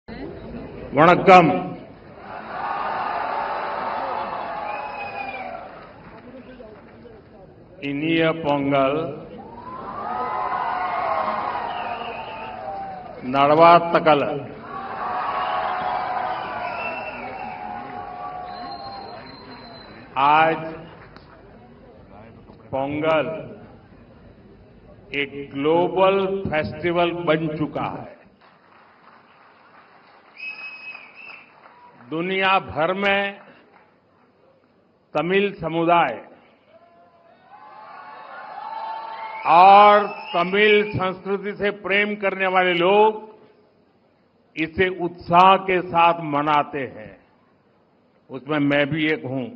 வணக்கம். இனிய பொங்கல் नड़वातकल आज पोंगल एक ग्लोबल फेस्टिवल बन चुका है. दुनिया भर में तमिल समुदाय और तमिल संस्कृति से प्रेम करने वाले लोग इसे उत्साह के साथ मनाते हैं. उसमें मैं भी एक हूं.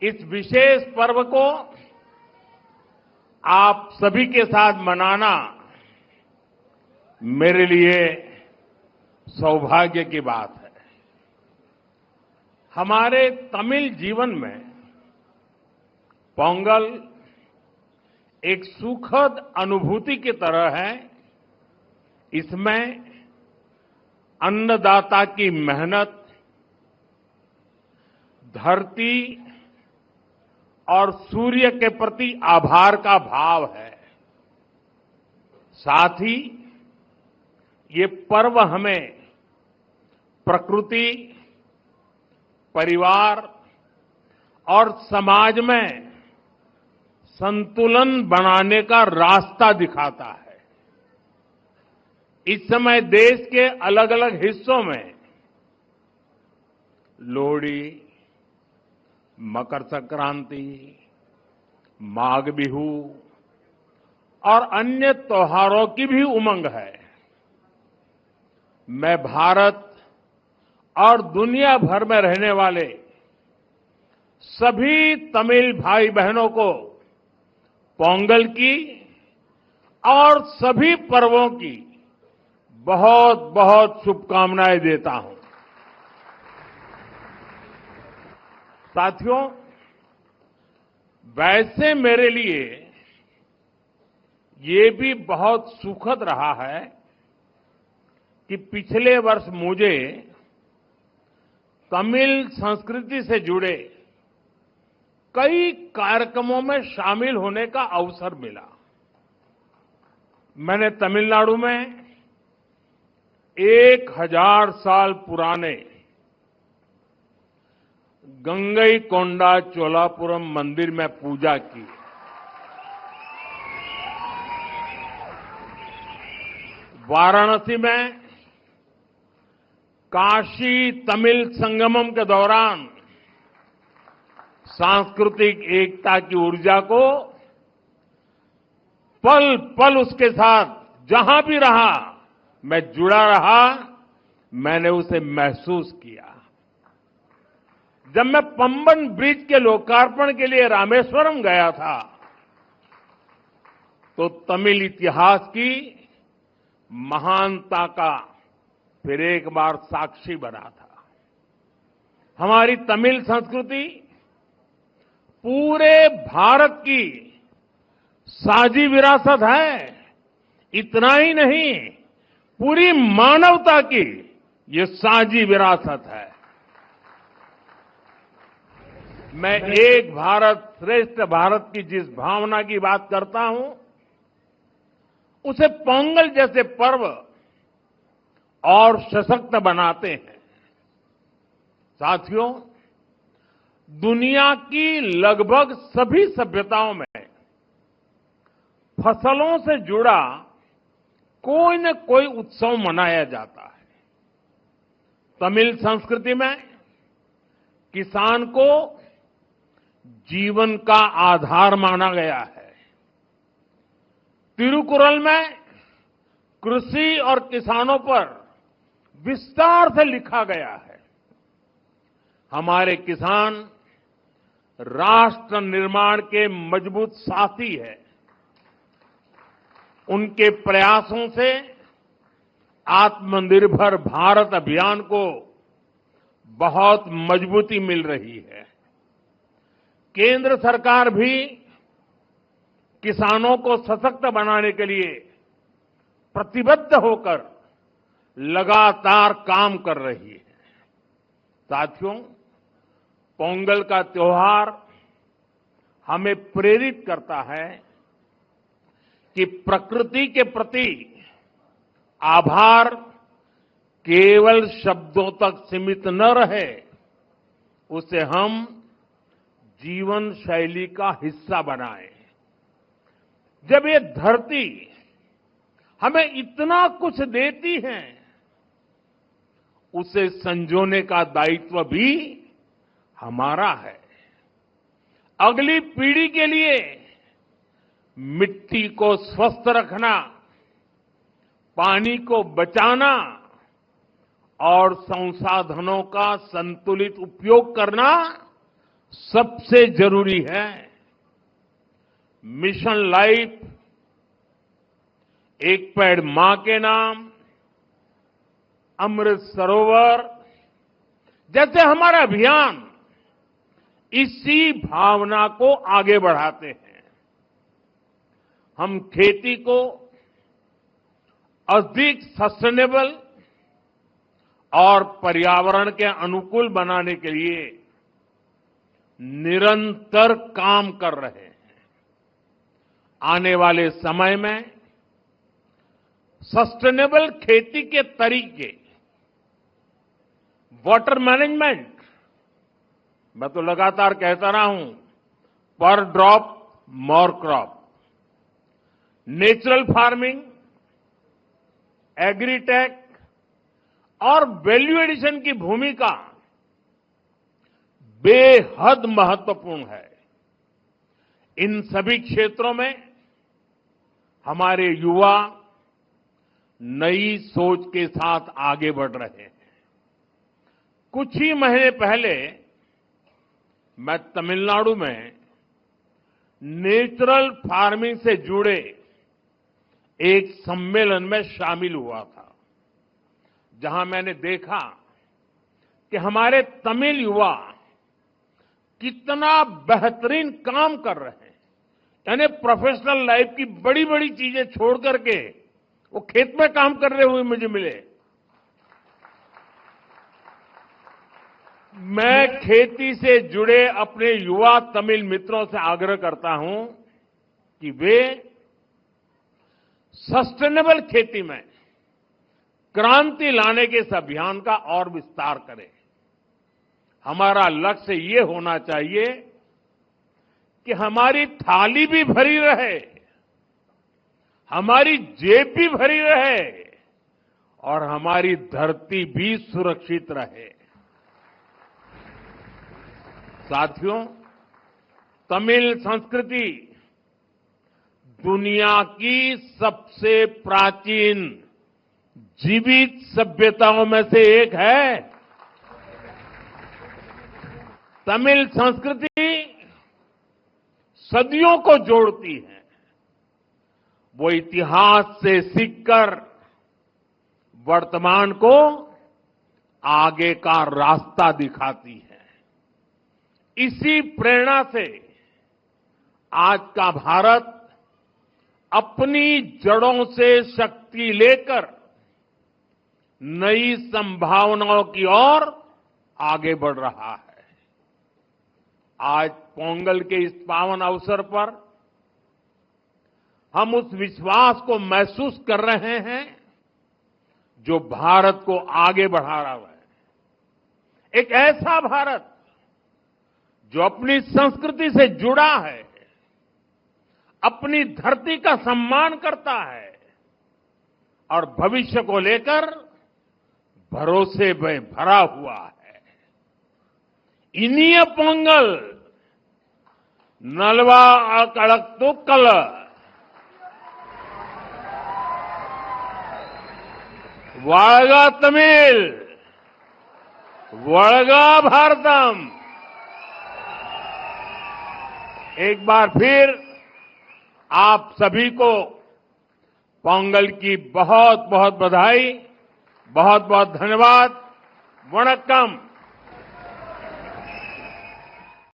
इस विशेष पर्व को आप सभी के साथ मनाना मेरे लिए सौभाग्य की बात है. हमारे तमिल जीवन में पोंगल एक सुखद अनुभूति की तरह है. इसमें अन्नदाता की मेहनत, धरती और सूर्य के प्रति आभार का भाव है. साथ ही ये पर्व हमें प्रकृति, परिवार और समाज में संतुलन बनाने का रास्ता दिखाता है. इस समय देश के अलग अलग हिस्सों में लोहड़ी, मकर संक्रांति, माघ बिहू और अन्य त्योहारों की भी उमंग है. मैं भारत और दुनिया भर में रहने वाले सभी तमिल भाई बहनों को पोंगल की और सभी पर्वों की बहुत बहुत शुभकामनाएं देता हूं. साथियों, वैसे मेरे लिए ये भी बहुत सुखद रहा है कि पिछले वर्ष मुझे तमिल संस्कृति से जुड़े कई कार्यक्रमों में शामिल होने का अवसर मिला. मैंने तमिलनाडु में 1000 साल पुराने गंगईकोंडा चोलापुरम मंदिर में पूजा की. वाराणसी में काशी तमिल संगमम के दौरान सांस्कृतिक एकता की ऊर्जा को पल पल उसके साथ जहां भी रहा मैं जुड़ा रहा. मैंने उसे महसूस किया. जब मैं पंबन ब्रिज के लोकार्पण के लिए रामेश्वरम गया था तो तमिल इतिहास की महानता का फिर एक बार साक्षी बना था. हमारी तमिल संस्कृति पूरे भारत की साझी विरासत है. इतना ही नहीं, पूरी मानवता की ये साझी विरासत है. मैं एक भारत श्रेष्ठ भारत की जिस भावना की बात करता हूं उसे पोंगल जैसे पर्व और सशक्त बनाते हैं. साथियों, दुनिया की लगभग सभी सभ्यताओं में फसलों से जुड़ा कोई न कोई उत्सव मनाया जाता है. तमिल संस्कृति में किसान को जीवन का आधार माना गया है. तिरुकुरल में कृषि और किसानों पर विस्तार से लिखा गया है. हमारे किसान राष्ट्र निर्माण के मजबूत साथी है. उनके प्रयासों से आत्मनिर्भर भारत अभियान को बहुत मजबूती मिल रही है. केंद्र सरकार भी किसानों को सशक्त बनाने के लिए प्रतिबद्ध होकर लगातार काम कर रही है। साथियों, पोंगल का त्योहार हमें प्रेरित करता है कि प्रकृति के प्रति आभार केवल शब्दों तक सीमित न रहे, उसे हम जीवन शैली का हिस्सा बनाएं। जब ये धरती हमें इतना कुछ देती है, उसे संजोने का दायित्व भी हमारा है। अगली पीढ़ी के लिए मिट्टी को स्वस्थ रखना, पानी को बचाना और संसाधनों का संतुलित उपयोग करना सबसे जरूरी है। मिशन लाइफ, एक पेड़ मां के नाम, अमृत सरोवर जैसे हमारा अभियान इसी भावना को आगे बढ़ाते हैं। हम खेती को अधिक सस्टेनेबल और पर्यावरण के अनुकूल बनाने के लिए निरंतर काम कर रहे हैं। आने वाले समय में सस्टेनेबल खेती के तरीके, वाटर मैनेजमेंट, मैं तो लगातार कहता रहा हूं, पर drop more crop, natural farming, agritech और वैल्यू एडिशन की भूमिका बेहद महत्वपूर्ण है। इन सभी क्षेत्रों में हमारे युवा नई सोच के साथ आगे बढ़ रहे हैं। कुछ ही महीने पहले मैं तमिलनाडु में नेचुरल फार्मिंग से जुड़े एक सम्मेलन में शामिल हुआ था, जहां मैंने देखा कि हमारे तमिल युवा कितना बेहतरीन काम कर रहे हैं। यानी प्रोफेशनल लाइफ की बड़ी बड़ी चीजें छोड़ करके वो खेत में काम कर रहे हुए मुझे मिले। मैं खेती से जुड़े अपने युवा तमिल मित्रों से आग्रह करता हूं कि वे सस्टेनेबल खेती में क्रांति लाने के इस अभियान का और विस्तार करें। हमारा लक्ष्य ये होना चाहिए कि हमारी थाली भी भरी रहे, हमारी जेब भी भरी रहे और हमारी धरती भी सुरक्षित रहे। साथियों, तमिल संस्कृति दुनिया की सबसे प्राचीन जीवित सभ्यताओं में से एक है। तमिल संस्कृति सदियों को जोड़ती है। वो इतिहास से सीखकर वर्तमान को आगे का रास्ता दिखाती है। इसी प्रेरणा से आज का भारत अपनी जड़ों से शक्ति लेकर नई संभावनाओं की ओर आगे बढ़ रहा है। आज पोंगल के इस पावन अवसर पर हम उस विश्वास को महसूस कर रहे हैं जो भारत को आगे बढ़ा रहा है। एक ऐसा भारत जो अपनी संस्कृति से जुड़ा है, अपनी धरती का सम्मान करता है और भविष्य को लेकर भरोसे में भरा हुआ है। इनिय पोंगल नलवा अकड़क्तुक्कल, वाळगा तमिल, वळगा भारतम। एक बार फिर आप सभी को पोंगल की बहुत बहुत बधाई, बहुत बहुत धन्यवाद। वणक्कम।